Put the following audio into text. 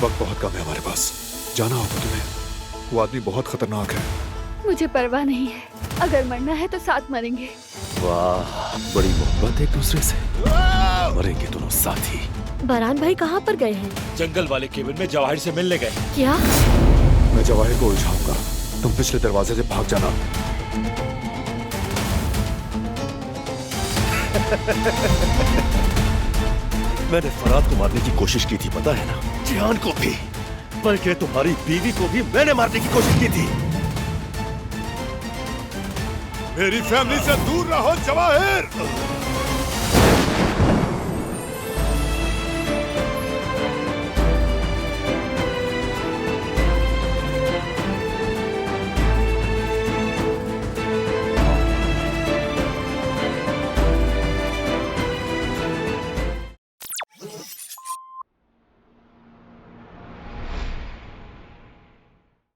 वक्त बहुत कम है हमारे पास। जाना होगा तुम्हें, वो आदमी बहुत खतरनाक है। मुझे परवाह नहीं है, अगर मरना है तो साथ मरेंगे। वाह, बड़ी मोहब्बत एक दूसरे से। मरेंगे दोनों साथ ही। बरहान भाई कहाँ पर गए हैं? जंगल वाले केबिन में जवाहिर से मिलने गए। क्या? मैं जवाहिर को उलझाऊंगा, तुम पिछले दरवाजे से भाग जाना। मैंने फराद को मारने की कोशिश की थी, पता है ना? जिहान को भी, बल्कि तुम्हारी बीवी को भी मैंने मारने की कोशिश की थी। मेरी फैमिली से दूर रहो जवाहिर।